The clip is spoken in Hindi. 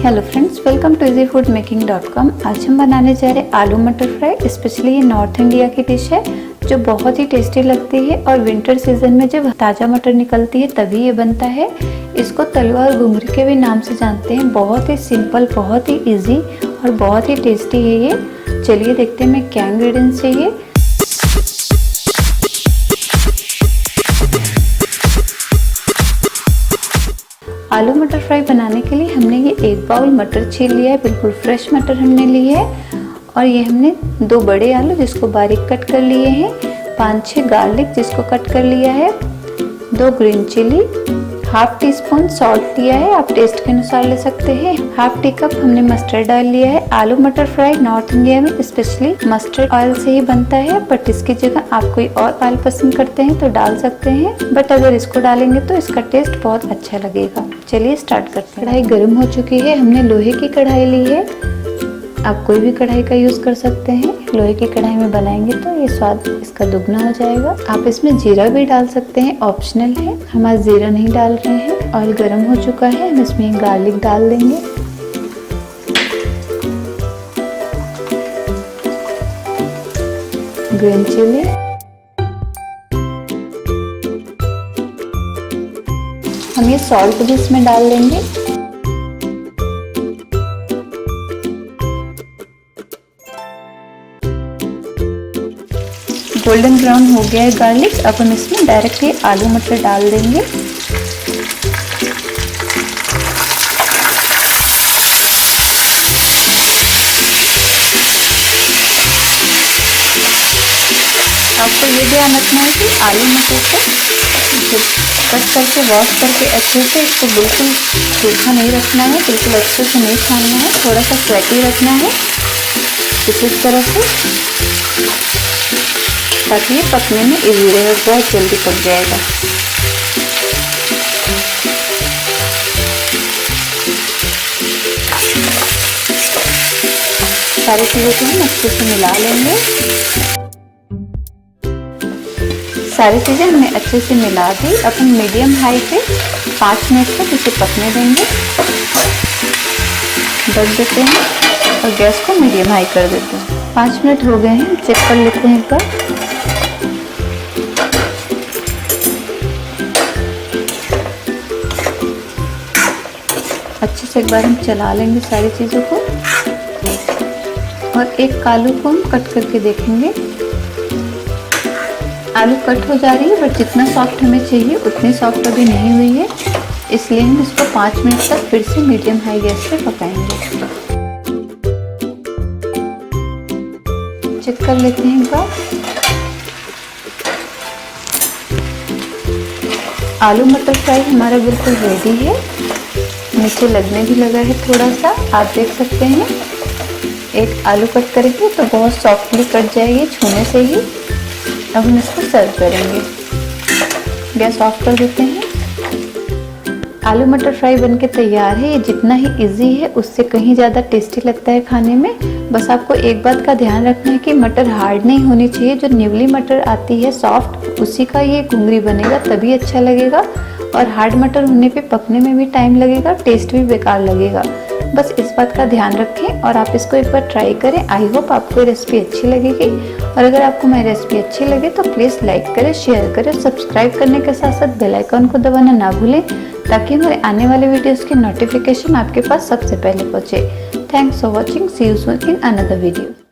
Hello friends, welcome to easyfoodmaking.com। आज हम बनाने जा रहे हैं आलू मटर फ्राई। स्पेशली ये नॉर्थ इंडिया की डिश है जो बहुत ही टेस्टी लगती है और विंटर सीजन में जब ताज़ा मटर निकलती है तभी ये बनता है। इसको तलवा और घुंघरी के भी नाम से जानते हैं। बहुत ही सिंपल, बहुत ही इजी और बहुत ही टेस्टी है ये। चलिए देखते हैं मैं क्या इंग्रेडिएंट्स चाहिए। आलू मटर फ्राई बनाने के लिए हमने ये 1 बाउल मटर छील लिया है। बिल्कुल फ्रेश मटर हमने लिए है। और ये हमने 2 बड़े आलू जिसको बारीक कट कर लिए हैं, 5-6 गार्लिक जिसको कट कर लिया है, 2 green chilli, half teaspoon salt लिया है, आप टेस्ट के अनुसार ले सकते हैं। हाफ टी कप हमने मस्टर्ड ऑयल लिया है। आलू मटर फ्राई नॉर्थ इंडिया में स्पेशली मस्टर्ड ऑयल से ही बनता है, बट इसकी जगह आप कोई और ऑयल पसंद करते हैं तो डाल सकते हैं, बट अगर इसको डालेंगे तो इसका टेस्ट बहुत अच्छा लगेगा। चलिए स्टार्ट करते हैं। कढ़ाई गर्म हो चुकी है। हमने लोहे की कढ़ाई ली है, आप कोई भी कढ़ाई का यूज़ कर सकते हैं। लोहे की कढ़ाई में बनाएंगे तो ये स्वाद इसका दुगना हो जाएगा। आप इसमें जीरा भी डाल सकते हैं, ऑप्शनल है। हम आज जीरा नहीं डाल रहे हैं। ऑयल गर्म हो चुका है, हम इसमें गार्लिक डाल देंगे, ग्रीन चिली, हम ये सॉल्ट भी इसमें डाल देंगे। गोल्डन ब्राउन हो गया है गार्लिक। अब हम इसमें डायरेक्ट ये आलू मटर डाल देंगे। आपको ये ध्यान रखना है कि आलू मटर को कट करके वॉश करके अच्छे से इसको बिल्कुल सूखा नहीं रखना है, बिल्कुल अच्छे से नहीं छानना है, थोड़ा सा फ्लैटी रखना है इस तरह से, ताकि ये पकने में इजी रहे, बहुत जल्दी पक जाएगा। सारी चीज़ों को हम अच्छे से मिला लेंगे। सारी चीज़ें हमने अच्छे से मिला दी। अब हम मीडियम हाई पे 5 मिनट तक इसे पकने देंगे। ढक देते हैं और गैस को मीडियम हाई कर देते हैं। 5 मिनट हो गए हैं, चेक कर लेते हैं एक बार। अच्छे से एक बार हम चला लेंगे सारी चीज़ों को और एक आलू को हम कट करके देखेंगे। आलू कट हो जा रही है, बट जितना सॉफ्ट हमें चाहिए उतनी सॉफ्ट अभी नहीं हुई है, इसलिए हम इसको 5 मिनट तक फिर से मीडियम हाई गैस पे पकाएंगे। चेक कर लेते हैं एक बार। आलू मटर फ्राई हमारा बिल्कुल रेडी है। नीचे लगने भी लगा है थोड़ा सा, आप देख सकते हैं। एक आलू कट करेंगे तो बहुत सॉफ्टली कट जाएगी छूने से ही। अब हम इसको सर्व करेंगे। गैस ऑफ कर देते हैं। आलू मटर फ्राई बनके तैयार है। ये जितना ही इजी है उससे कहीं ज़्यादा टेस्टी लगता है खाने में। बस आपको एक बात का ध्यान रखना है कि मटर हार्ड नहीं होनी चाहिए। जो न्यूली मटर आती है सॉफ्ट, उसी का ये घुंघरी बनेगा तभी अच्छा लगेगा। और हार्ड मटर होने पे पकने में भी टाइम लगेगा, टेस्ट भी बेकार लगेगा। बस इस बात का ध्यान रखें और आप इसको एक बार ट्राई करें। आई होप आपको रेसिपी अच्छी लगेगी। और अगर आपको मेरी रेसिपी अच्छी लगे तो प्लीज़ लाइक करें, शेयर करें, सब्सक्राइब करने के साथ साथ बेल आइकन को दबाना ना भूलें, ताकि हमारे आने वाले वीडियोस की नोटिफिकेशन आपके पास सबसे पहले पहुंचे। Thanks for watching. See you soon in another video.